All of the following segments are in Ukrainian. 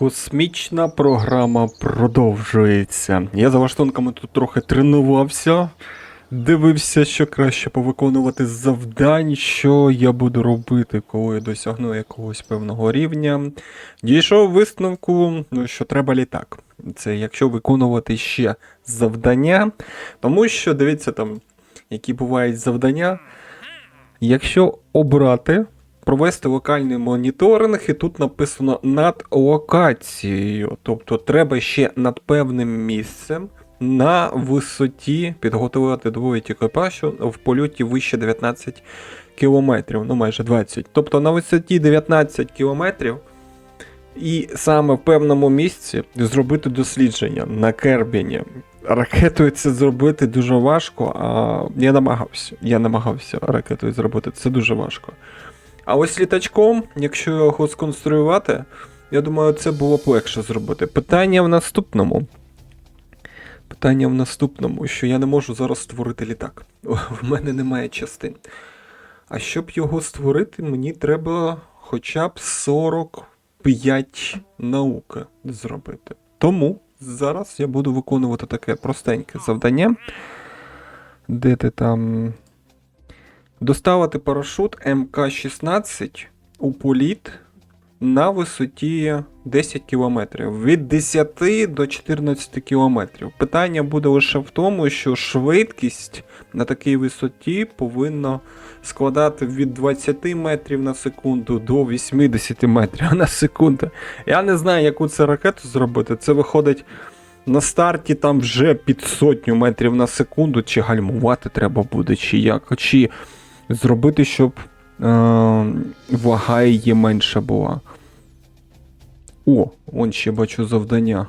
Космічна програма продовжується. Я за лаштунками тут трохи тренувався, дивився, що краще повиконувати з завдань, що я буду робити, коли я досягну якогось певного рівня. Дійшов висновку, що треба літак. Це якщо виконувати ще завдання, тому що, дивіться там, які бувають завдання. Якщо обрати, провести локальний моніторинг, і тут написано над локацією. Тобто треба ще над певним місцем на висоті підготувати двоє екіпажу в польоті вище 19 кілометрів, ну майже 20. Тобто на висоті 19 кілометрів і саме в певному місці зробити дослідження на Кербіні. Ракетою це зробити дуже важко, а я намагався ракетою зробити, це дуже важко. А ось літачком, якщо його сконструювати, я думаю, це було б легше зробити. Питання в наступному, що я не можу зараз створити літак. В мене немає частин. А щоб його створити, мені треба хоча б 45 науки зробити. Тому зараз я буду виконувати таке простеньке завдання. Де ти там? Доставити парашут МК-16 у політ на висоті 10 км. Від 10 до 14 км. Питання буде лише в тому, що швидкість на такій висоті повинна складати від 20 метрів на секунду до 80 метрів на секунду. Я не знаю, яку це ракету зробити. Це виходить на старті там вже під 100 метрів на секунду. Чи гальмувати треба буде, чи як. Чи зробити, щоб вага її менша була. О, вон ще бачу завдання.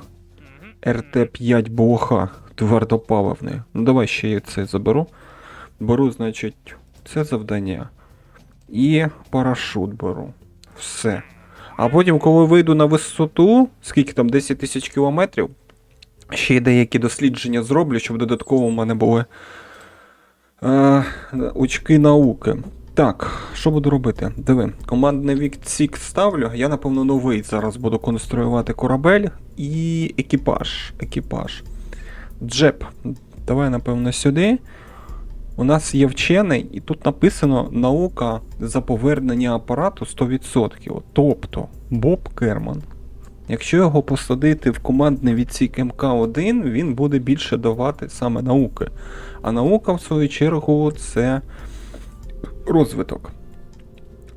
РТ-5 блоха твердопаливний. Ну давай ще я це заберу. Беру, значить, це завдання. І парашут беру. Все. А потім, коли вийду на висоту, скільки там, 10 тисяч кілометрів, ще й деякі дослідження зроблю, щоб додатково в мене були очки науки. Так, що буду робити? Диви, командний відсік ставлю. Я, напевно, новий зараз буду конструювати корабель і екіпаж. Джеб. Давай, напевно, сюди. У нас є вчений, і тут написано наука за повернення апарату 100%. Тобто, Боб Керман. Якщо його посадити в командний відсік МК-1, він буде більше давати саме науки. А наука, в свою чергу, це розвиток.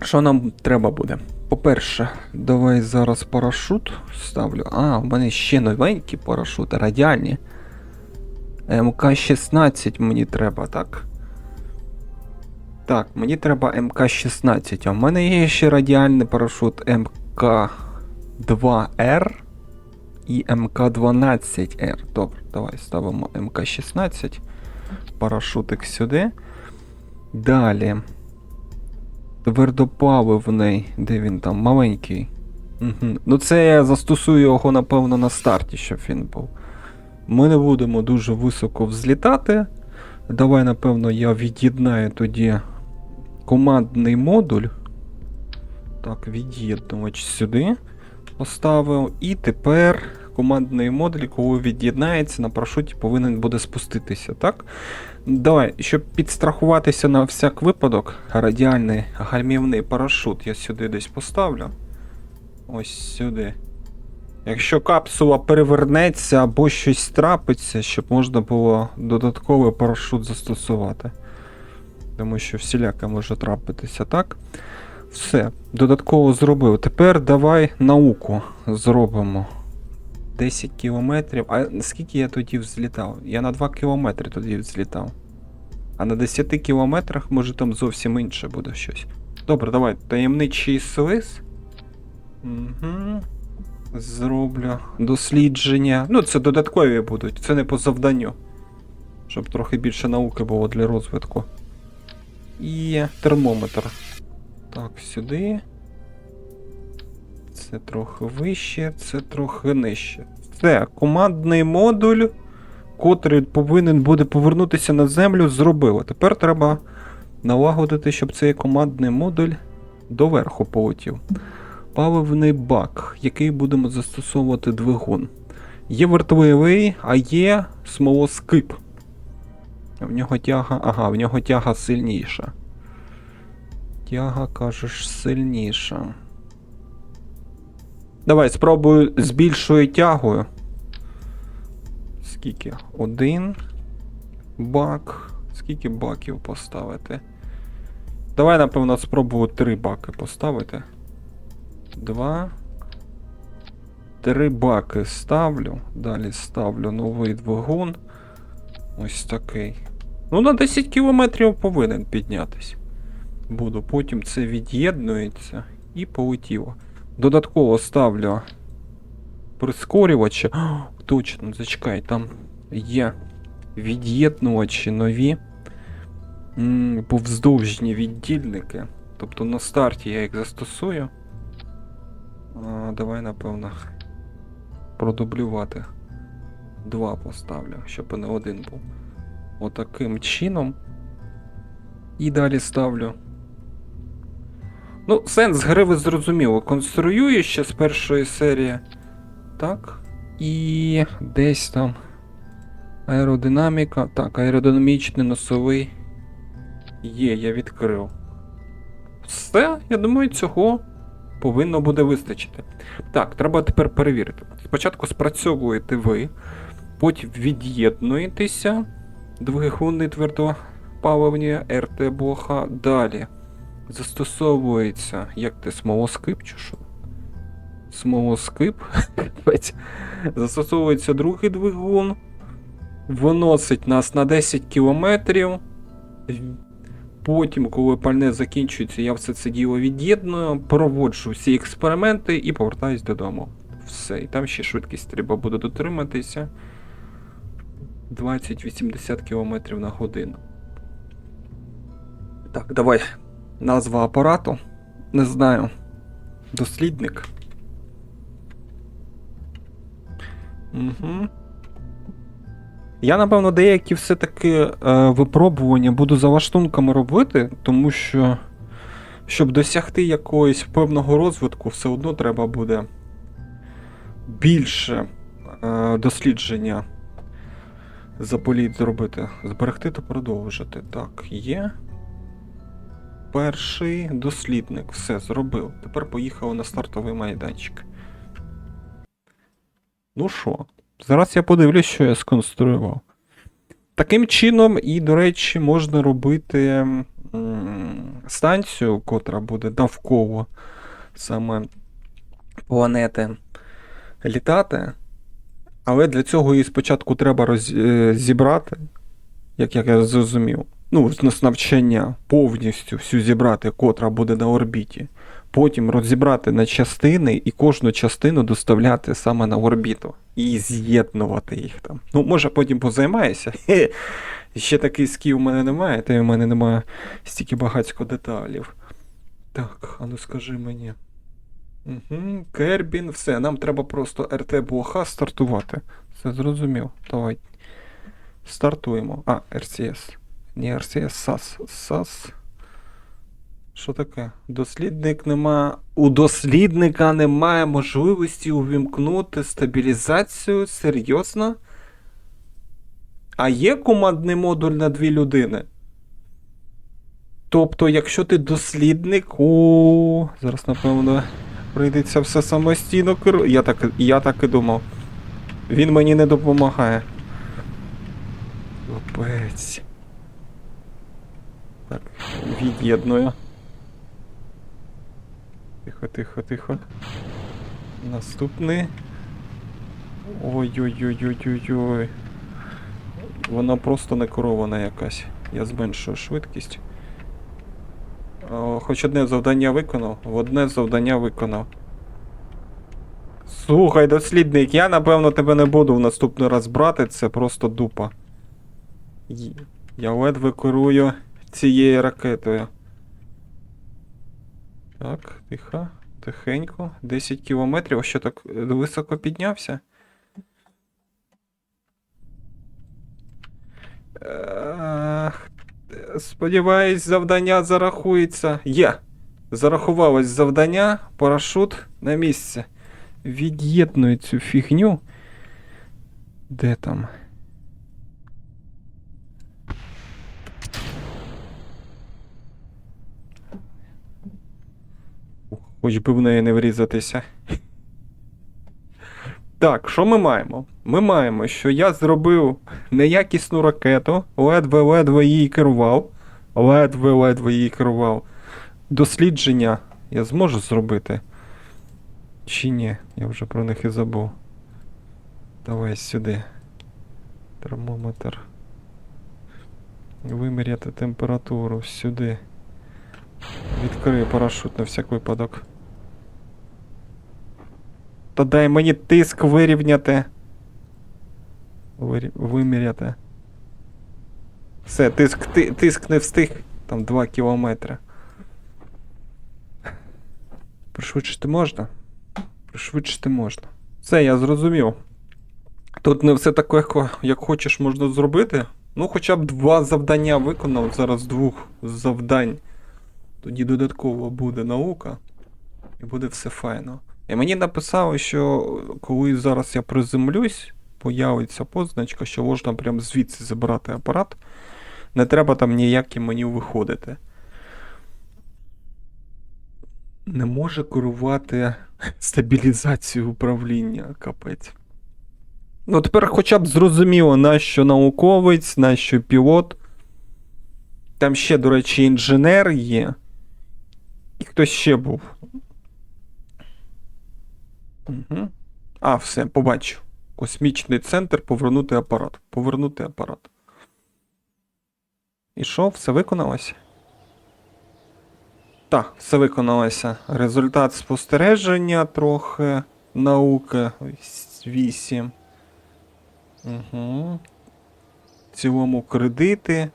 Що нам треба буде? По-перше, давай зараз парашут ставлю. А, у мене ще новенькі парашути, радіальні. МК-16 мені треба, так? Так, мені треба МК-16. А в мене є ще радіальний парашут МК-2Р і МК-12Р. Добре, давай ставимо МК-16. Парашутик сюди. Далі. Твердопаливний. Де він там? Маленький. Угу. Ну це я застосую його, напевно, на старті, щоб він був. Ми не будемо дуже високо взлітати. Давай, напевно, я від'єднаю тоді командний модуль. Так, від'єднувач сюди поставив. І тепер командний модуль, коли від'єднається, на парашуті повинен буде спуститися, так? Давай, щоб підстрахуватися на всяк випадок, радіальний гальмівний парашут я сюди десь поставлю. Ось сюди. Якщо капсула перевернеться або щось трапиться, щоб можна було додатковий парашут застосувати. Тому що всіляке може трапитися, так? Все, додатково зробив. Тепер давай науку зробимо. 10 кілометрів. А скільки я тоді взлітав? Я на 2 кілометри тоді взлітав. А на 10 кілометрах, може, там зовсім інше буде щось. Добре, давай. Таємничий свис. Угу. Зроблю дослідження. Ну, це додаткові будуть, це не по завданню. Щоб трохи більше науки було для розвитку. І термометр. Так, сюди. Це трохи вище, це трохи нижче. Все, командний модуль, котрий повинен буде повернутися на землю, зробили. Тепер треба налагодити, щоб цей командний модуль доверху полетів. Паливний бак, який будемо застосовувати двигун. Є вертоловий, а є смолоскип. В нього тяга. Ага, в нього тяга сильніша. Тяга, кажеш, сильніша. Давай спробую з більшою тягою. Скільки? 1 бак. Скільки баків поставити? Давай, напевно, спробую 3 баки поставити. 2. 3 баки ставлю. Далі ставлю новий двигун. Ось такий. Ну, на 10 кілометрів повинен піднятись. Буду. Потім це від'єднується і полетіло. Додатково ставлю прискорювачі. О, точно, зачекай, там є від'єднувачі нові. Повздовжні віддільники. Тобто на старті я їх застосую. Давай, напевно, продублювати. 2 поставлю, щоб не 1 був. Отаким чином. І далі ставлю. Ну, сенс гри ви зрозуміло. Конструюю ще з першої серії. Так. І десь там аеродинаміка. Так, аеродинамічний носовий. Є, я відкрив. Все, я думаю, цього повинно буде вистачити. Так, треба тепер перевірити. Спочатку спрацьовуєте ви, потім від'єднуєтеся. Двигуни твердопаливні, РТ-блоха. Далі застосовується, як ти, смолоскип чи що? Смолоскип. Застосовується другий двигун. Виносить нас на 10 кілометрів. Потім, коли пальне закінчується, я все це діло від'єдную, проводжу всі експерименти і повертаюсь додому. Все. І там ще швидкість треба буде дотриматися. 20-80 км на годину. Так, давай. Назва апарату. Не знаю. Дослідник. Угу. Я, напевно, деякі все-таки випробування буду за лаштунками робити, тому що, щоб досягти якогось певного розвитку, все одно треба буде більше дослідження за політ зробити. Зберегти та продовжити. Так, є. Перший дослідник. Все, зробив. Тепер поїхали на стартовий майданчик. Ну що, зараз я подивлюсь, що я сконструював. Таким чином, і, до речі, можна робити станцію, котра буде навколо саме планети літати. Але для цього її спочатку треба зібрати, як я зрозумів. Ну, з навчання повністю всю зібрати, котра буде на орбіті. Потім розібрати на частини і кожну частину доставляти саме на орбіту. І з'єднувати їх там. Ну, може потім позаймаюся. Ще такий скіл у мене немає, та й у мене немає стільки багатько деталів. Так, а ну скажи мені. Угу, Кербін, все, нам треба просто РТ-блоха стартувати. Все зрозумів. Давай. Стартуємо. А, RCS. Не RCS, SAS. SAS. Що таке? Дослідник нема. У дослідника немає можливості увімкнути стабілізацію. Серйозно? А є командний модуль на 2 людини? Тобто, якщо ти дослідник, зараз, напевно, прийдеться все самостійно керувати. Я так і думав. Він мені не допомагає. Капець. Так, від'єдную. Тихо. Наступний. Ой-ой-ой-ой-ой-ой. Вона просто не керована якась. Я зменшую швидкість. Хоч одне завдання виконав. Слухай, дослідник, я напевно тебе не буду в наступний раз брати, це просто дупа. Я ледве керую цією ракетою. Так, тихенько. 10 кілометрів, а що так високо піднявся? Сподіваюсь, завдання зарахується. Є! Зарахувалось завдання, парашут на місце. Від'єдную цю фігню. Де там? Хоч би в неї не врізатися. Так, що ми маємо? Ми маємо, що я зробив неякісну ракету, ледве-ледве її керував. Ледве-ледве її керував. Дослідження я зможу зробити? Чи ні? Я вже про них і забув. Давай сюди. Термометр. Виміряти температуру сюди. Відкрию парашут на всяк випадок. Та дай мені тиск вирівняти. Виміряти. Все, тиск не встиг. Там 2 кілометри. Пришвидшити можна? Пришвидшити можна. Все, я зрозумів. Тут не все так легко, як хочеш, можна зробити. Ну, хоча б 2 завдання виконав, зараз 2 завдань. Тоді додатково буде наука. І буде все файно. І мені написали, що коли зараз я приземлюсь, появиться позначка, що можна прямо звідси забрати апарат. Не треба там ніяким меню виходити. Не може керувати стабілізацією управління, капець. Ну, тепер хоча б зрозуміло, нащо науковець, нащо пілот. Там ще, до речі, інженер є. І хтось ще був. Угу. А, все, побачив. Космічний центр, повернути апарат. Повернути апарат. І що, все виконалося? Так, все виконалося. Результат спостереження трохи. Науки 8. Угу. В цілому кредити.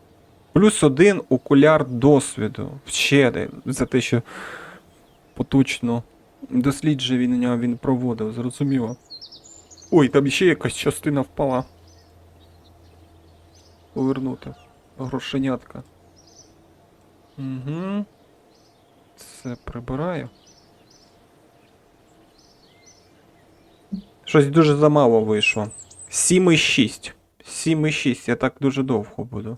Плюс 1 окуляр досвіду. Ще за те, що поточно дослідження він проводив, зрозуміло. Ой, там ще якась частина впала. Повернути. Грошенятка. Угу. Це прибираю. Щось дуже замало вийшло. 7,6. 7,6. Я так дуже довго буду.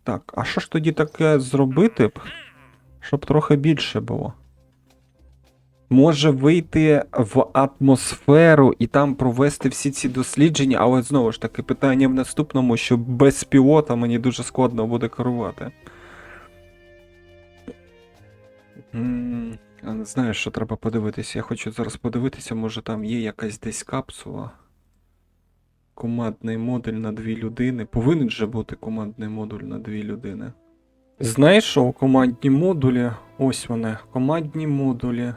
Так, а що ж тоді таке зробити б, щоб трохи більше було? Може вийти в атмосферу і там провести всі ці дослідження, але знову ж таки питання в наступному, що без пілота мені дуже складно буде керувати. Не знаю, що треба подивитися. Я хочу зараз подивитися, може там є якась десь капсула. Командний модуль на 2 людини. Повинен же бути командний модуль на 2 людини. Знайшов командні модулі. Ось вони. Командні модулі.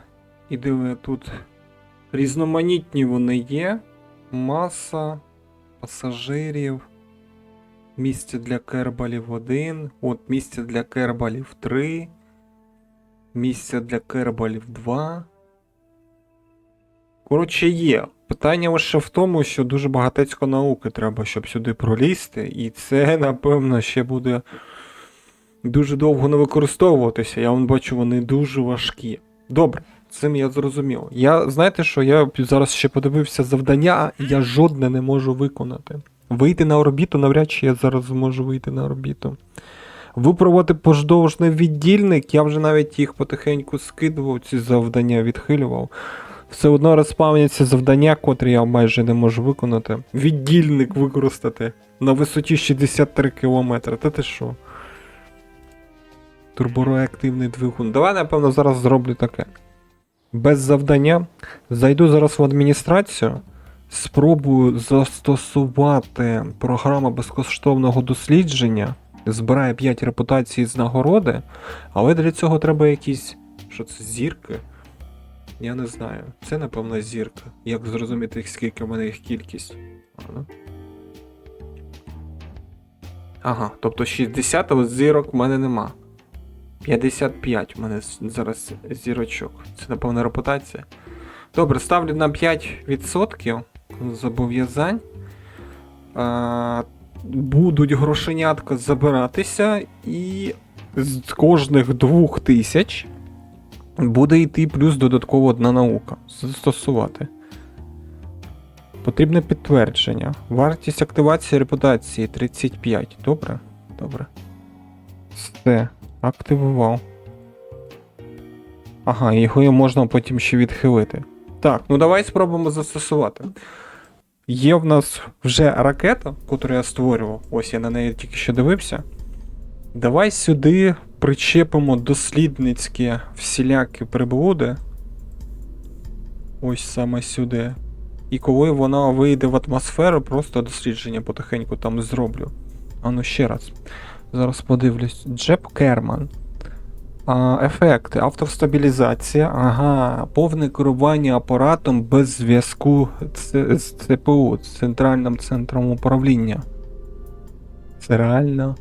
І диви, тут різноманітні вони є. Маса пасажирів. Місце для кербалів 1. От, місце для кербалів 3. Місце для кербалів 2. Коротше, є. Питання лише в тому, що дуже багатецько науки треба, щоб сюди пролізти. І це, напевно, ще буде дуже довго не використовуватися. Я вон бачу, вони дуже важкі. Добре, цим я зрозумів. Знаєте що, я зараз ще подивився завдання, і я жодне не можу виконати. Вийти на орбіту, навряд чи я зараз зможу вийти на орбіту. Випробувати пождовжний віддільник, я вже навіть їх потихеньку скидував, ці завдання відхилював. Все одно розпавняться завдання, котрі я майже не можу виконати. Віддільник використати на висоті 63 км. Та ти що? Турбореактивний двигун. Давай, напевно, зараз зроблю таке. Без завдання. Зайду зараз в адміністрацію. Спробую застосувати програму безкоштовного дослідження. Збирає 5 репутацій з нагороди. Але для цього треба якісь... Що це, зірки? Я не знаю. Це, напевно, зірка. Як зрозуміти, скільки в мене їх кількість? Ага, тобто 60 зірок в мене нема. 55 в мене зараз зірочок. Це, напевно, репутація. Добре, ставлю на 5% зобов'язань. Будуть грошенятка забиратися, і з кожних 2000 Буде йти плюс додатково одна наука. Застосувати. Потрібне підтвердження. Вартість активації репутації 35. Добре? Добре. Все. Активував. Ага, його можна потім ще відхилити. Так, ну давай спробуємо застосувати. Є в нас вже ракета, яку я створював. Ось я на неї тільки що дивився. Давай сюди причепимо дослідницькі всілякі приблуди. Ось саме сюди. І коли вона вийде в атмосферу, просто дослідження потихеньку там зроблю. А ну ще раз. Зараз подивлюсь. Джеб Керман. Ефекти. Автостабілізація. Ага. Повне керування апаратом без зв'язку з ЦПУ, з центральним центром управління. Це реально.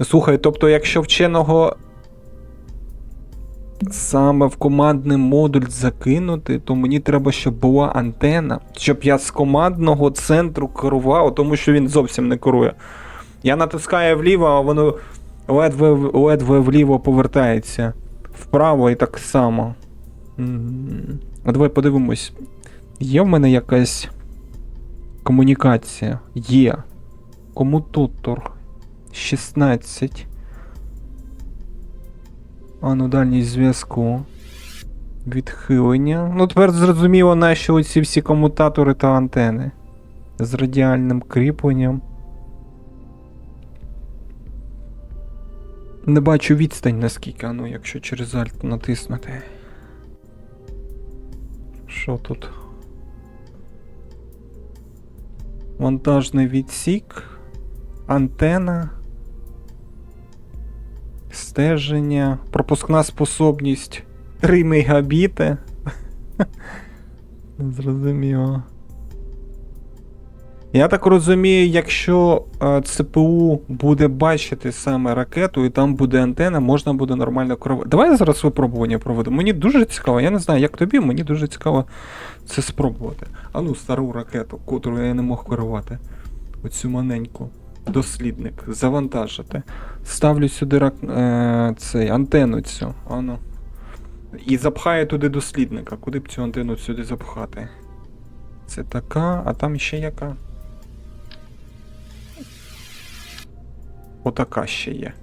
Слухай, тобто, якщо вченого саме в командний модуль закинути, то мені треба, щоб була антена, щоб я з командного центру керував, тому що він зовсім не керує. Я натискаю вліво, а воно ледве вліво повертається. Вправо і так само. Давай подивимось. Є в мене якась комунікація? Є. Комутатор 16. Ну, дальність зв'язку. Відхилення. Ну, тепер зрозуміло, нащо оці всі комутатори та антени. З радіальним кріпленням. Не бачу відстань наскільки, ну, якщо через Alt натиснути. Що тут? Монтажний відсік. Антена. Стеження. Пропускна способність 3 мегабіти. Зрозуміло. Я так розумію, якщо ЦПУ буде бачити саме ракету і там буде антена, можна буде нормально керувати. Давай я зараз випробування проведу. Мені дуже цікаво, я не знаю, як тобі, мені дуже цікаво це спробувати. А ну, стару ракету, котру я не мог керувати. Оцю маленьку. Дослідник. Завантажити. Ставлю сюди цей, антенну цю. Ану. І запхаю туди дослідника. Куди б цю антенну сюди запхати? Це така, а там ще яка? Отака ще є.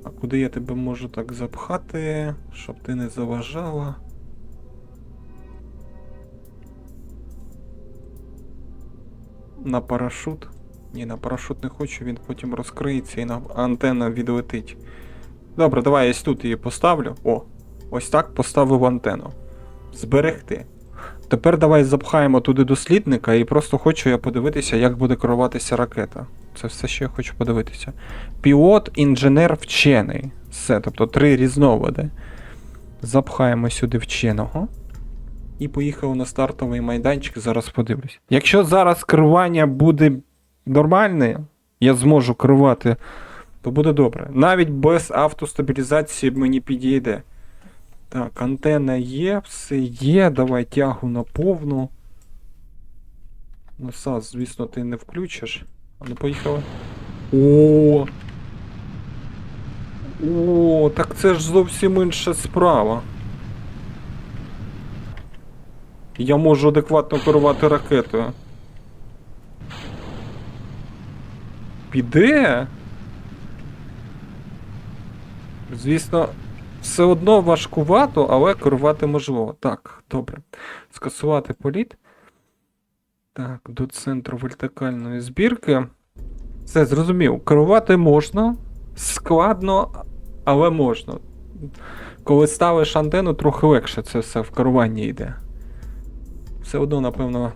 А куди я тебе можу так запхати, щоб ти не заважала? На парашут? Ні, на парашут не хочу, він потім розкриється і антенна відлетить. Добре, давай я тут її поставлю. О, ось так поставив антенну. Зберегти. Тепер давай запхаємо туди дослідника і просто хочу я подивитися, як буде керуватися ракета. Це все, що я хочу подивитися. Пілот, інженер, вчений. Все, тобто 3 різновиди. Запхаємо сюди вченого. І поїхав на стартовий майданчик, зараз подивлюсь. Якщо зараз керування буде нормальне, я зможу керувати, то буде добре. Навіть без автостабілізації мені підійде. Так, антенна є, все є, давай тягу на повну. Насос, звісно, ти не включиш. А ну, поїхали. О, так це ж зовсім інша справа. Я можу адекватно керувати ракетою. Піде? Звісно, все одно важкувато, але керувати можливо. Так, добре. Скасувати політ. Так, до центру вертикальної збірки. Все, зрозумів. Керувати можна. Складно, але можна. Коли ставиш антенну, трохи легше це все в керуванні йде. Все одно, напевно,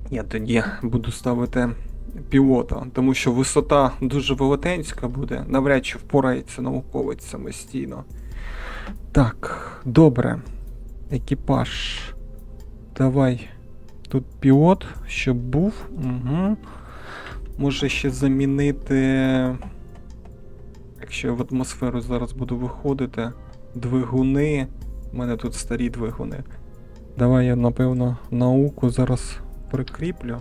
я тоді буду ставити пілота, тому що висота дуже велетенська буде, навряд чи впорається науковець самостійно. Так, добре. Екіпаж. Давай. Тут пілот, щоб був. Угу. Може ще замінити, якщо я в атмосферу зараз буду виходити, двигуни. У мене тут старі двигуни. Давай я, напевно, науку зараз прикріплю.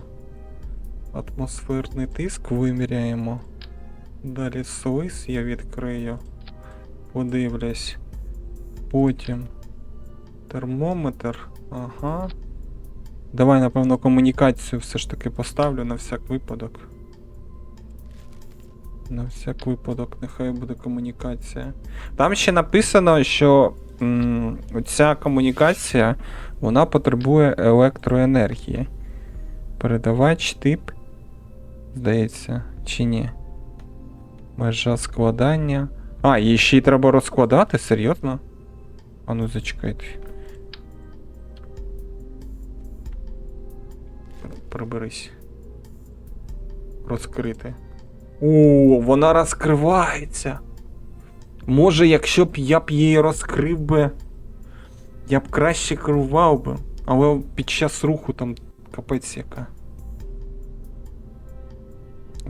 Атмосферний тиск виміряємо. Далі слиз я відкрию. Подивлюсь. Потім термометр. Ага. Давай, напевно, комунікацію все ж таки поставлю на всяк випадок. На всяк випадок, нехай буде комунікація. Там ще написано, що ця комунікація, вона потребує електроенергії. Передавач тип. Здається, чи ні? Межа складання. А, її ще й треба розкладати? Серйозно? А ну зачекайте. Приберись. Розкрити. О, вона розкривається. Може, якщо б я б її розкрив би, я б краще керував би. Але під час руху там капець яка.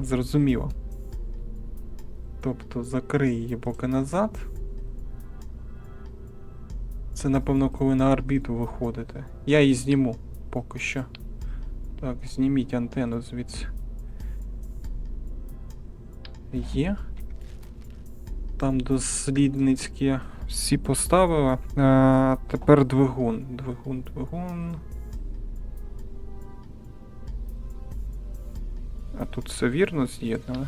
Зрозуміло. Тобто закрий її поки назад. Це, напевно, коли на орбіту виходите. Я її зніму поки що. Так, зніміть антенну звідси. Є. Там дослідницькі всі поставили. Тепер двигун. Двигун. А тут все вірно з'єднано.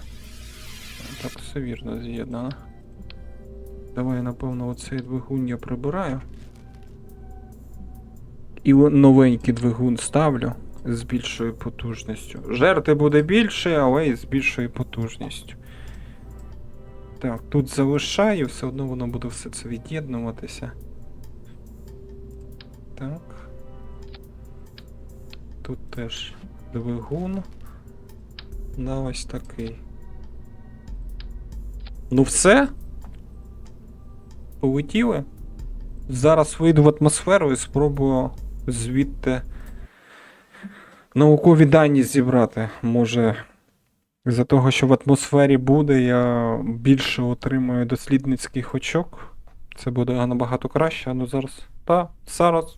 Так, все вірно з'єднано. Давай, напевно, оцей двигун я прибираю. І новенький двигун ставлю з більшою потужністю. Жерти буде більше, але і з більшою потужністю. Так, тут залишаю, все одно воно буде все це від'єднуватися. Так. Тут теж двигун. На ось такий. Ну все? Полетіли? Зараз вийду в атмосферу і спробую звідти наукові дані зібрати. Може, з-за того, що в атмосфері буде, я більше отримую дослідницьких очок. Це буде набагато краще. Ну зараз. Зараз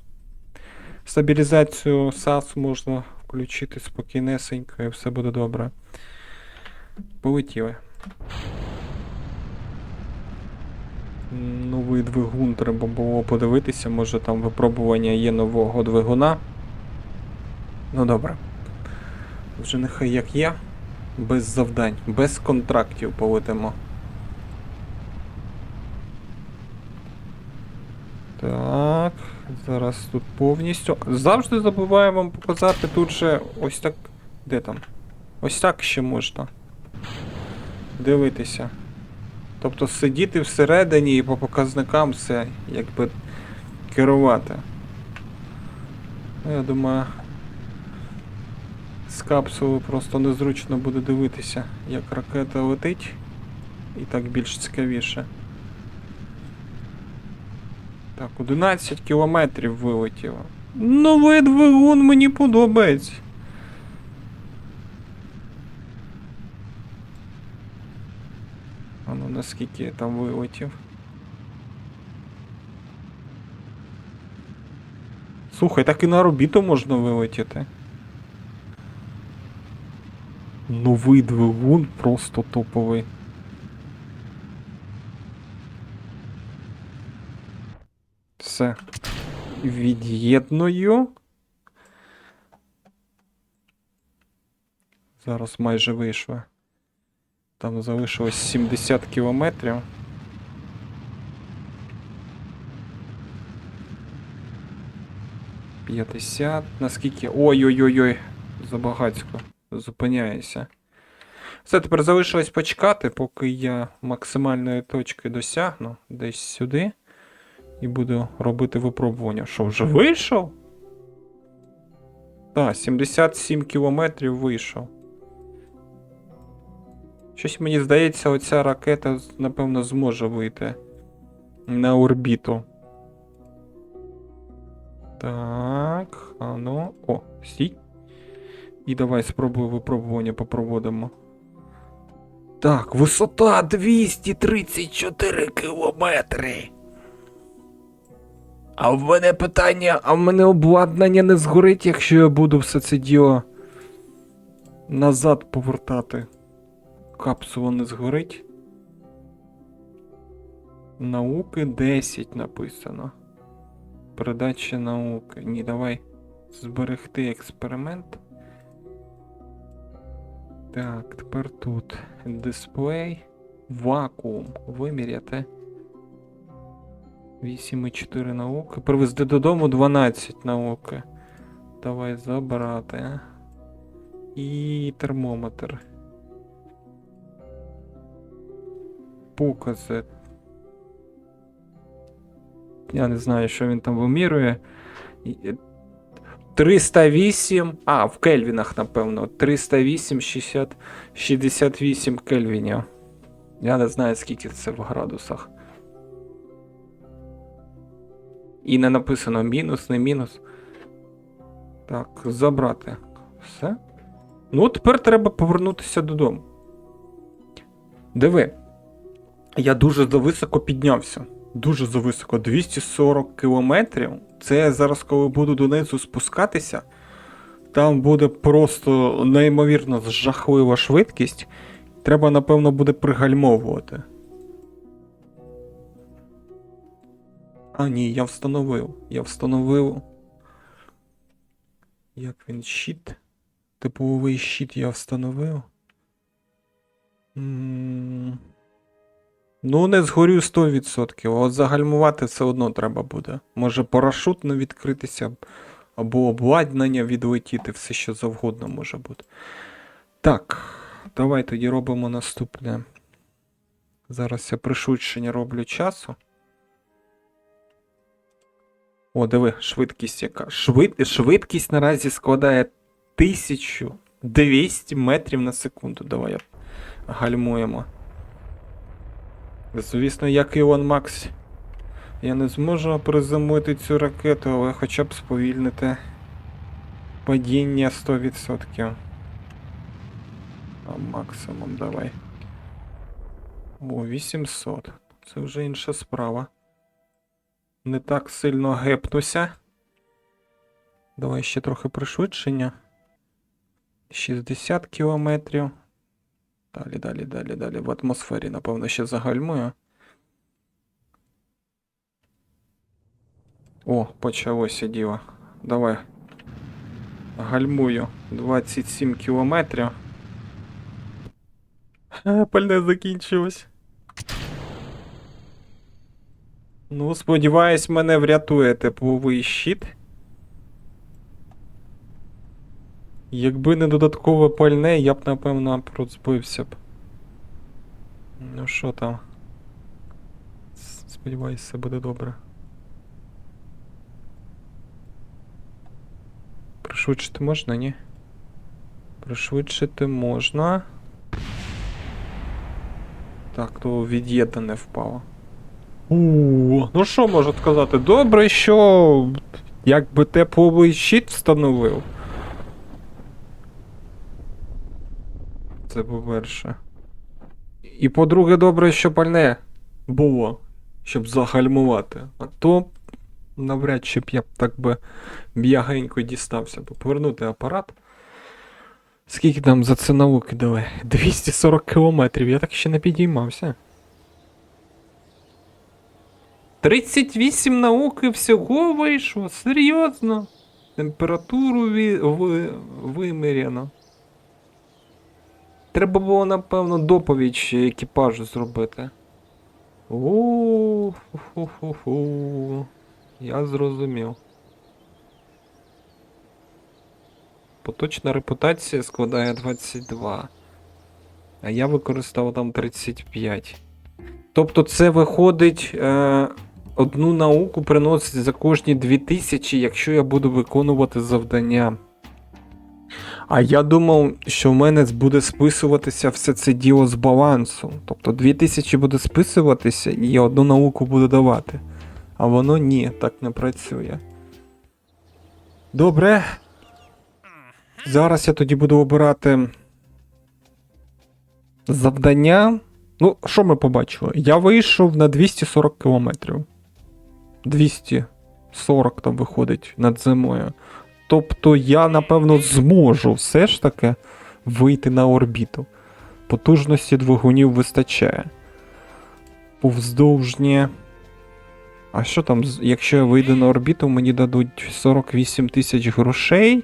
стабілізацію САС можна включити спокійнесенько і все буде добре. Полетіли. Новий двигун треба було подивитися, може там випробування є нового двигуна. Ну добре. Вже нехай як є. Без завдань, без контрактів полетимо. Так, зараз тут повністю. Завжди забуваю вам показати тут же ось так. Де там? Ось так ще можна дивитися. Тобто сидіти всередині і по показникам все якби керувати. Я думаю, з капсули просто незручно буде дивитися, як ракета летить. І так більш цікавіше. Так, 11 кілометрів вилетіло. Новий двигун мені подобається. А ну наскільки я там вилетів. Слухай, так і на орбіту можна вилетіти. Новий двигун просто топовий. Все. Від'єдную. Зараз майже вийшло. Там залишилось 70 кілометрів. — 50. Наскільки? Ой-ой-ой-ой. Забагацько. Зупиняюся. Все, тепер залишилось почекати, поки я максимальної точки досягну. Десь сюди. І буду робити випробування. Що, вже вийшов? Так, 77 кілометрів вийшов. Щось мені здається, оця ракета, напевно, зможе вийти на орбіту. Так, а ну. О, стій. І давай спробую випробування попроводимо. Так, висота 234 кілометри. А в мене питання, а в мене обладнання не згорить, якщо я буду все це діло назад повертати. Капсула не згорить. Науки 10 написано. Передача науки. Ні, давай зберегти експеримент. Так, тепер тут. Дисплей. Вакуум. Виміряти. 8,4 науки. Привезти додому 12 науки. Давай забрати. І термометр. Покази. Я не знаю, що він там вимірює. 308. А, в кельвінах, напевно. 308, 68 кельвінів. Я не знаю, скільки це в градусах. І не написано мінус, не мінус. Так, забрати. Все. Ну, тепер треба повернутися додому. Диви. Я дуже зависоко піднявся. Дуже зависоко. 240 кілометрів. Це я зараз, коли буду донизу спускатися, там буде просто неймовірно жахлива швидкість. Треба, напевно, буде пригальмовувати. А, ні, я встановив. Як він, щит? Тепловий щит я встановив. Ну, не згорю 100%, а от загальмувати все одно треба буде. Може парашут не відкритися, або обладнання відлетіти, все що завгодно може бути. Так, давай тоді робимо наступне. Зараз я пришвидшення роблю часу. О, диви, швидкість яка. Швидкість наразі складає 1200 метрів на секунду. Давай гальмуємо. Звісно, як Ілон Макс. Я не зможу приземлити цю ракету, але хоча б сповільнити падіння 100%. А максимум давай. О, 800. Це вже інша справа. Не так сильно гепнуся. Давай ще трохи пришвидшення. 60 кілометрів. Далі. В атмосфері, напевно, ще загальмую. О, почалося діло. Давай. Гальмую. 27 кілометрів. Пальне закінчилось. Ну, сподіваюсь, мене врятує тепловий щит. Якби не додаткове пальне, я б, напевно, розбився б. Ну що там? Сподіваюсь, все буде добре. Пришвидшити можна, ні? Пришвидшити можна. Так, то від'єднане впало. Ну що можу сказати? Добре, що якби тепловий щит встановив. Це по-перше. І по-друге, добре, що пальне було, щоб загальмувати. А то навряд чи б я так би м'ягенько дістався. Повернути апарат. Скільки там за це науки дали? 240 кілометрів, я так ще не підіймався. 38 науки всього вийшло, серйозно. Температуру виміряно. Треба було, напевно, доповідь ще екіпажу зробити. Фу-фу-фу. Я зрозумів. Поточна репутація складає 22. А я використав там 35. Тобто це виходить, одну науку приносить за кожні 2000, якщо я буду виконувати завдання. А я думав, що в мене буде списуватися все це діло з балансу. Тобто 2000 буде списуватися і я одну науку буду давати. А воно ні, так не працює. Добре. Зараз я тоді буду обирати завдання. Ну, що ми побачили? Я вийшов на 240 кілометрів. 240 там виходить над землею. Тобто я, напевно, зможу все ж таки вийти на орбіту. Потужності двигунів вистачає. повздовжні. А що там, якщо я вийду на орбіту, мені дадуть 48 тисяч грошей,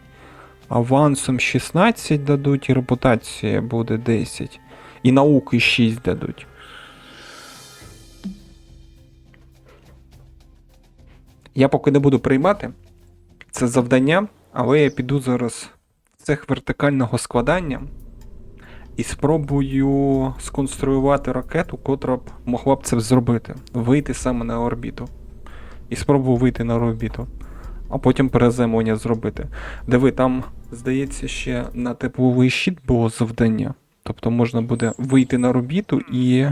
авансом 16 дадуть, і репутація буде 10. І науки 6 дадуть. Я поки не буду приймати це завдання, але я піду зараз в цех вертикального складання і спробую сконструювати ракету, котра б могла б це зробити. Вийти саме на орбіту. І спробую вийти на орбіту. А потім переземлення зробити. Диви, там, здається, ще на тепловий щит було завдання. Тобто можна буде вийти на орбіту і...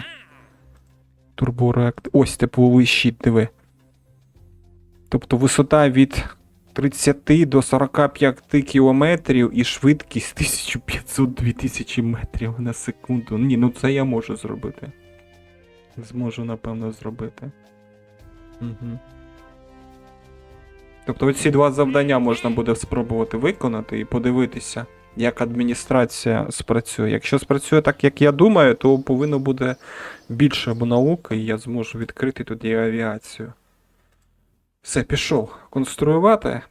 Турбореактор. Ось тепловий щит, диви. Тобто висота від 30 до 45 кілометрів і швидкість 1500-2000 метрів на секунду. Ні, ну це я можу зробити. Зможу, напевно, зробити. Угу. Тобто оці два завдання можна буде спробувати виконати і подивитися, як адміністрація спрацює. Якщо спрацює так, як я думаю, то повинно буде більше науки, і я зможу відкрити тоді авіацію. Все, пішов конструювати.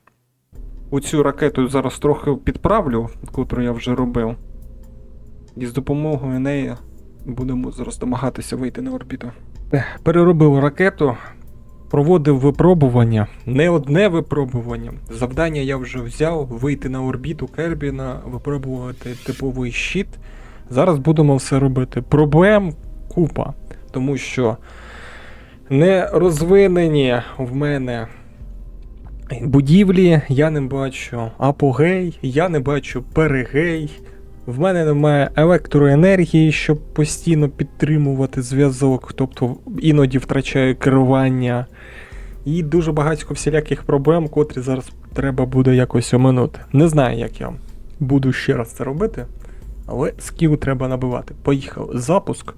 Оцю ракету зараз трохи підправлю, котру я вже робив. І з допомогою неї будемо зараз намагатися вийти на орбіту. Переробив ракету, проводив випробування. Не одне випробування. Завдання я вже взяв, вийти на орбіту Кербіна, випробувати тепловий щит. Зараз будемо все робити. Проблем купа, тому що не розвинені в мене будівлі, я не бачу апогей, я не бачу перегей. В мене немає електроенергії, щоб постійно підтримувати зв'язок, тобто іноді втрачаю керування. І дуже багатько всіляких проблем, котрі зараз треба буде якось оминути. Не знаю, як я буду ще раз це робити, але скіл треба набивати. Поїхав. Запуск.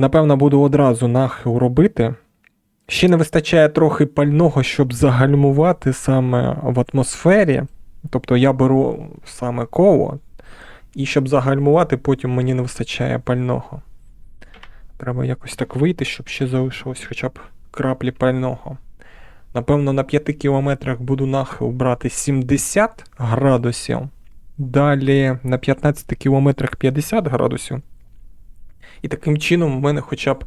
Напевно, буду одразу нахил робити. Ще не вистачає трохи пального, щоб загальмувати саме в атмосфері. Тобто я беру саме коло, і щоб загальмувати, потім мені не вистачає пального. Треба якось так вийти, щоб ще залишилось хоча б краплі пального. Напевно, на 5 кілометрах буду нахил брати 70 градусів. Далі на 15 кілометрах 50 градусів. І таким чином в мене хоча б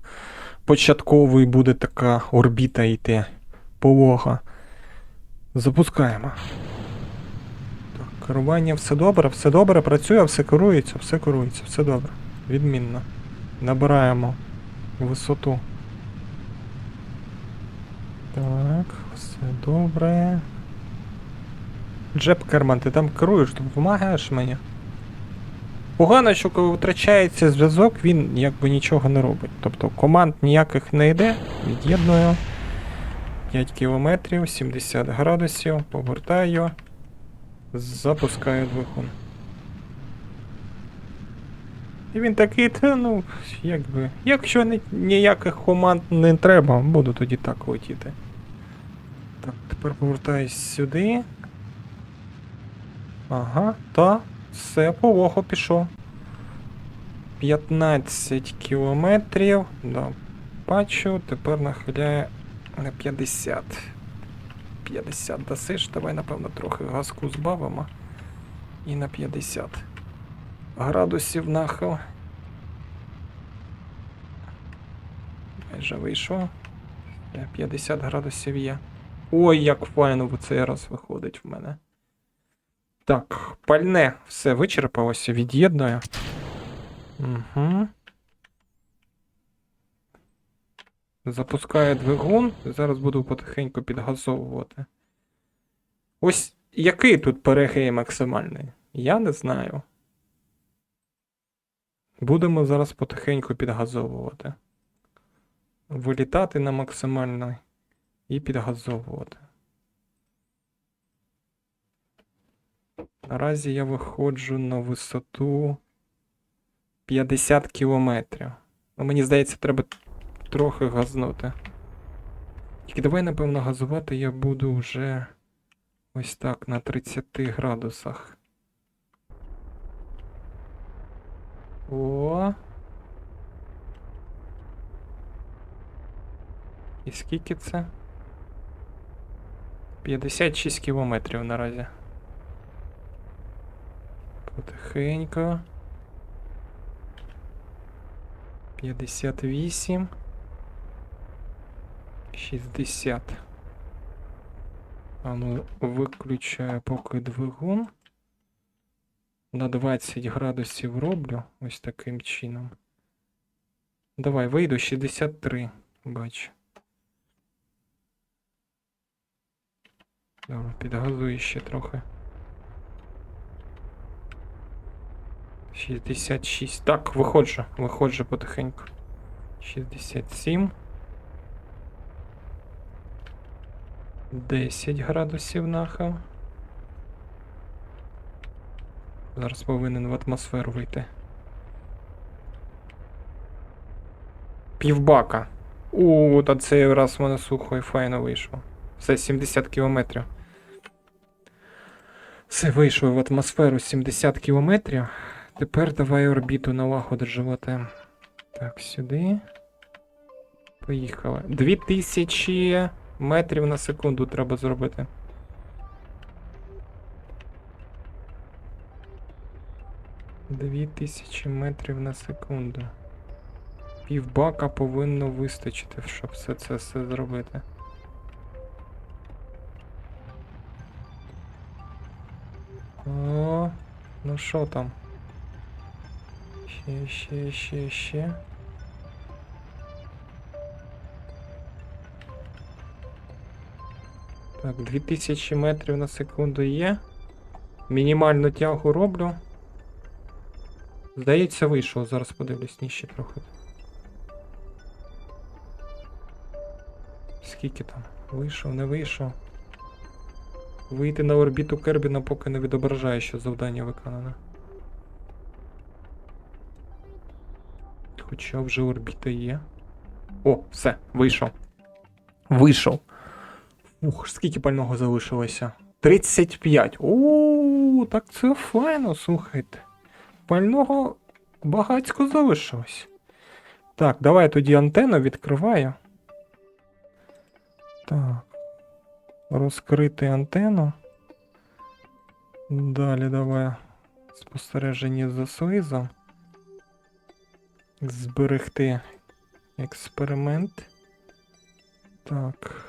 початковий буде така орбіта йти. Полога. Запускаємо. Так, керування все добре, працює, все керується, все добре. Відмінно. Набираємо висоту. Так, все добре. Джеб Керман, ти там керуєш, ти допомагаєш мені? Погано, що коли втрачається зв'язок, він якби нічого не робить. Тобто команд ніяких не йде. Від'єдную. 5 кілометрів, 70 градусів, повертаю. Запускаю двигун. І він такий, ну, якби, якщо ніяких команд не треба, буду тоді так летіти. Так, тепер повертаюсь сюди. Ага, та, все, полого пішов. 15 кілометрів, да, бачу, тепер нахиляє на 50. 50 досиш, давай, напевно, трохи газку збавимо. І на 50 градусів нахил. Майже вийшов. 50 градусів є. Ой, як файно в цей раз виходить в мене. Так, пальне все вичерпалося, від'єдную. Угу. Запускаю двигун. Зараз буду потихеньку підгазовувати. Ось який тут перегей максимальний? Я не знаю. Будемо зараз потихеньку підгазовувати. Вилітати на максимальний і підгазовувати. Наразі я виходжу на висоту 50 кілометрів. Ну, мені здається, треба трохи газнути. Тільки давай, напевно, газувати я буду вже ось так, на 30 градусах. О! І скільки це? 56 кілометрів наразі. Потихеньку. 58. 60. А ну, виключаю поки двигун. На 20 градусів роблю. Ось таким чином. Давай, вийду 63. Бач. Добре, підгазую ще трохи. 66. Так, виходжу потихеньку. 67. 10 градусів нахил. Зараз повинен в атмосферу вийти. Півбака. Та цей раз в мене сухо і файно вийшло. Все, 70 кілометрів. Все, вийшов в атмосферу 70 кілометрів. Тепер давай орбіту налагоджувати. Так, сюди. Поїхали. 2000 метрів на секунду треба зробити. Дві тисячі метрів на секунду. Півбака повинно вистачити, щоб все зробити. О, ну що там? Ще. Так, 2000 метрів на секунду є. Мінімальну тягу роблю. Здається, вийшов. Зараз подивлюсь нижче трохи. Скільки там? Вийшов, не вийшов. Вийти на орбіту Кербіна поки не відображає, що завдання виконане. Хоча вже орбіта є. О, все, вийшов. Вийшов. Ух, скільки пального залишилося? 35. О, так це файно, слухайте. Пального багацько залишилось. Так, давай тоді антенну відкриваю. Так. Розкрити антенну. Далі давай спостереження за слизом. Зберегти експеримент. Так.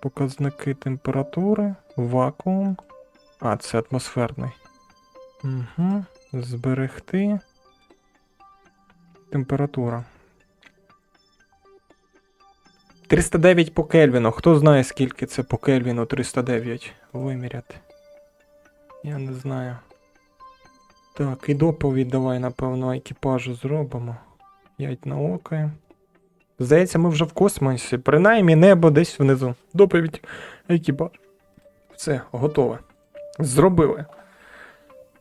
Показники температури. Вакуум. А, це атмосферний. Угу. Зберегти. Температура. 309 по Кельвіну. Хто знає, скільки це по Кельвіну 309 виміряти? Я не знаю. Так, і доповідь давай, напевно, екіпажу зробимо. 5 на око. Здається, ми вже в космосі. Принаймні небо десь внизу. Доповідь екіпажу. Все, готове. Зробили.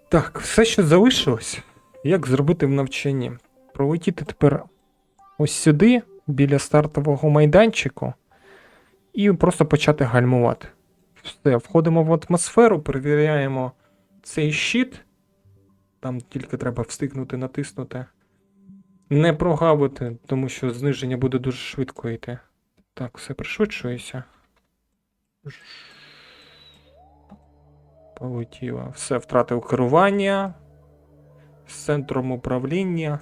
Так, все, що залишилось, як зробити в навчанні. Пролетіти тепер ось сюди, біля стартового майданчику, і просто почати гальмувати. Все, входимо в атмосферу, перевіряємо цей щит. Там тільки треба встигнути натиснути. Не прогавити, тому що зниження буде дуже швидко йти. Так, все пришвидшується. Полетіло. Все, втратив керування. З центром управління.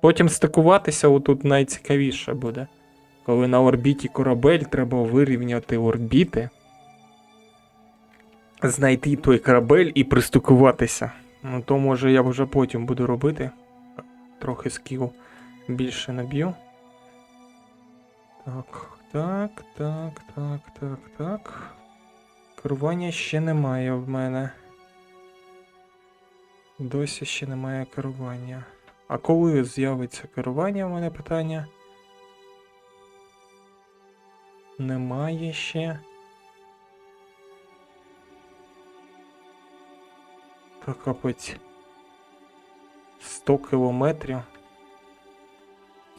Потім стикуватися отут найцікавіше буде. Коли на орбіті корабель, треба вирівняти орбіти. Знайти той корабель і пристикуватися. Ну то може я вже потім буду робити. Трохи скіл більше наб'ю. Так. Керування ще немає в мене. Досі ще немає керування. А коли з'явиться керування, в мене питання? Немає ще. Так, капець. 100 кілометрів.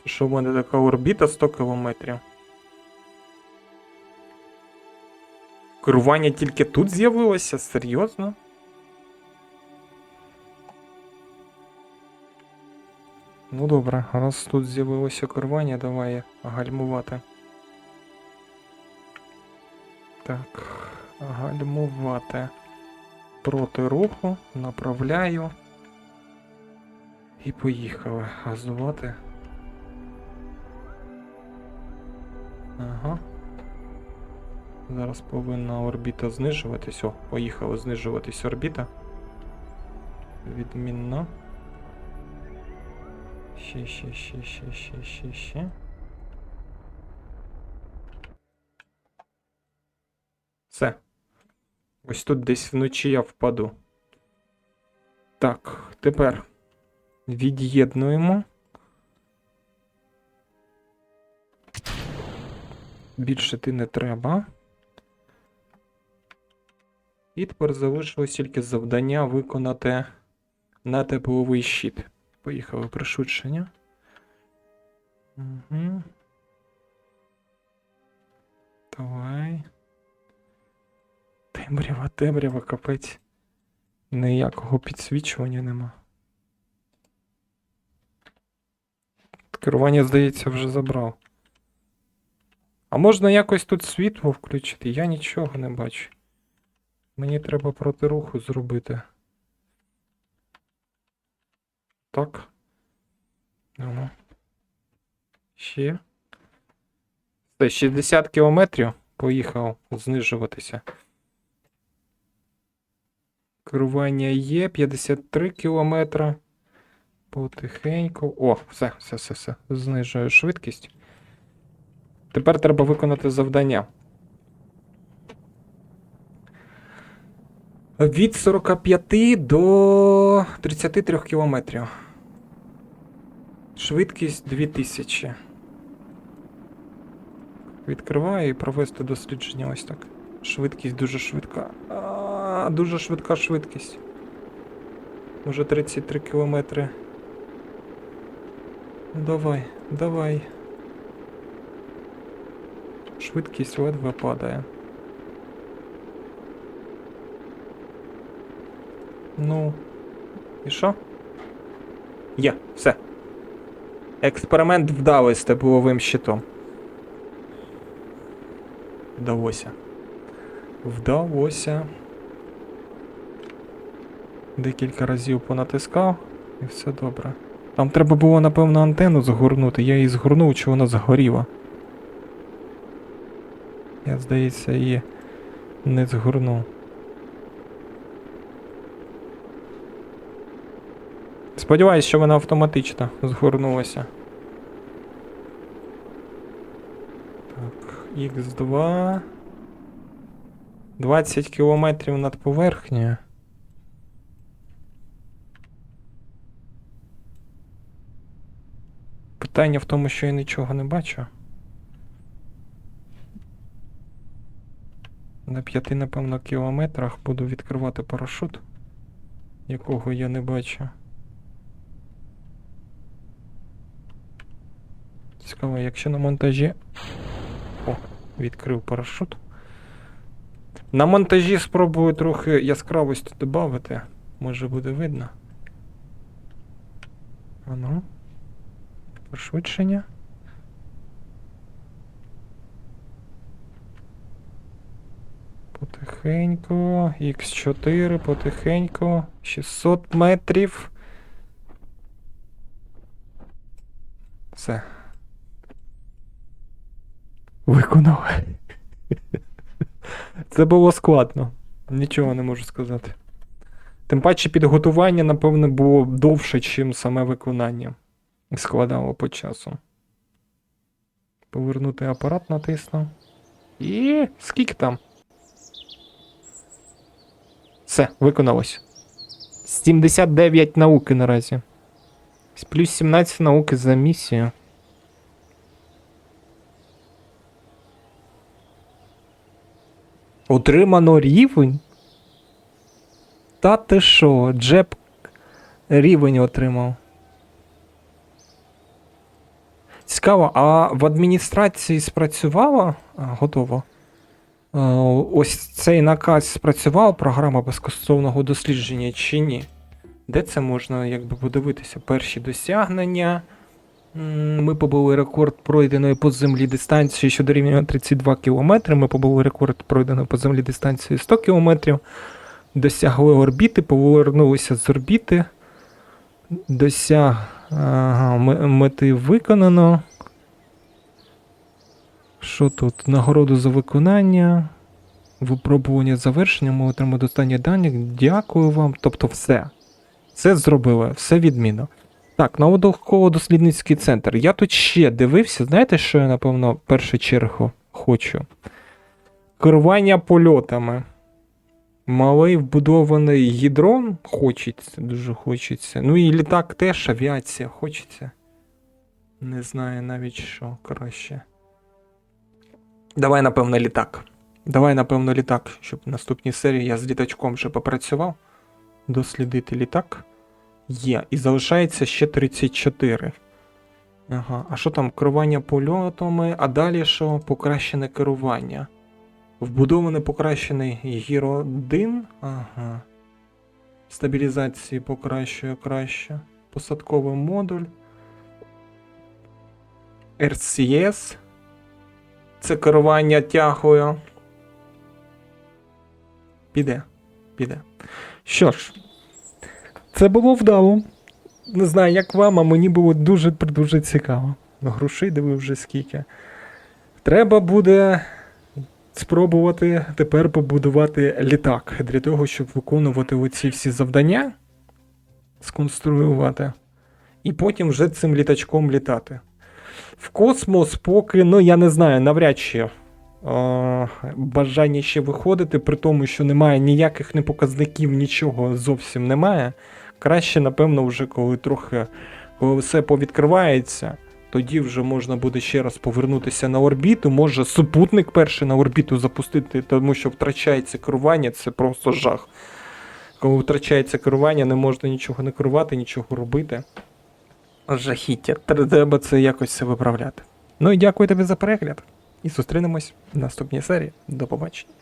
Це що в мене така орбіта 100 кілометрів? Керування тільки тут з'явилося? Серйозно? Ну добре, раз тут з'явилося керування, давай гальмувати. Так, гальмувати. Проти руху, направляю. І поїхали газувати. Ага. Зараз повинна орбіта знижуватись. О, поїхала знижуватись орбіта. Відмінно. Ще. Все. Ось тут десь вночі я впаду. Так, тепер від'єднуємо. Більше ти не треба. І тепер залишилось тільки завдання виконати на тепловий щит. Поїхали пришвидшення. Угу. Давай. Темрява, капець. Ніякого підсвічування нема. Керування, здається, вже забрав. А можна якось тут світло включити? Я нічого не бачу. Мені треба проти руху зробити. Так. Ага. Ще. Це 60 кілометрів. Поїхав знижуватися. Керування є. 53 кілометри. Потихеньку. О, все. Знижую швидкість. Тепер треба виконати завдання. Від 45 до 33 кілометрів. Швидкість 2000. Відкриваю і провести дослідження ось так. Швидкість дуже швидка. Дуже швидка швидкість. Уже 33 кілометри. Давай. Швидкість ледве падає. Ну, і що? Є, все. Експеримент вдалий з тепловим щитом. Вдалося. Декілька разів понатискав, і все добре. Там треба було, напевно, антенну згорнути. Я її згорнув, чи вона згоріла. Я, здається, її не згорнув. Сподіваюсь, що вона автоматично згорнулася. Так, Х2. 20 кілометрів над поверхнею. Питання в тому, що я нічого не бачу. На 5, напевно, кілометрах буду відкривати парашут, якого я не бачу. Цікаво, якщо на монтажі... О, відкрив парашут. На монтажі спробую трохи яскравості додати. Може буде видно. Ану. Пришвидшення. Потихеньку. Х4, потихеньку. 600 метрів. Все. Виконав. Це було складно. Нічого не можу сказати. Тим паче підготування, напевно, було довше, ніж саме виконання. Складало по часу. Повернути апарат натиснув. І скільки там? Все, виконалось. 79 науки наразі. Плюс 17 науки за місію. Отримано рівень? Та ти що? Джеб рівень отримав. Цікаво, а в адміністрації спрацювало? Готово. Ось цей наказ спрацював, програма безкоштовного дослідження, чи ні? Де це можна якби подивитися? Перші досягнення. Ми побили рекорд пройденої по землі дистанції, що дорівнює 32 км. Ми побили рекорд пройденої по землі дистанції 100 км. Досягли орбіти, повернулися з орбіти. Мети виконано. Що тут? Нагороду за виконання. Випробування завершення. Ми отримали достатньо даних. Дякую вам. Тобто все. Все зробили, все відмінно. Так, науково-дослідницький центр. Я тут ще дивився, знаєте, що я, напевно, в першу чергу хочу? Керування польотами. Малий вбудований гідрон хочеться, дуже хочеться. Ну і літак теж, авіація хочеться. Не знаю навіть що краще. Давай, напевно, літак. Щоб в наступній серії я з літачком вже попрацював. Дослідити літак. Є. І залишається ще 34. Ага. А що там? Керування польотами. А далі що? Покращене керування. Вбудований покращений гіродин. Ага. Стабілізації покращує краще. Посадковий модуль. RCS. Це керування тягою. Піде. Що ж. Це було вдало. Не знаю, як вам, а мені було дуже цікаво. Грошей диви вже скільки. Треба буде спробувати тепер побудувати літак. Для того, щоб виконувати оці всі завдання, сконструювати. І потім вже цим літачком літати. В космос поки, ну я не знаю, навряд чи бажання ще виходити, при тому, що немає ніяких показників, нічого зовсім немає. Краще, напевно, вже коли все повідкривається, тоді вже можна буде ще раз повернутися на орбіту, може супутник перший на орбіту запустити, тому що втрачається керування, це просто жах. Коли втрачається керування, не можна нічого не керувати, нічого робити. Жахіття. Треба це якось все виправляти. Ну і дякую тобі за перегляд. І зустрінемось в наступній серії. До побачення.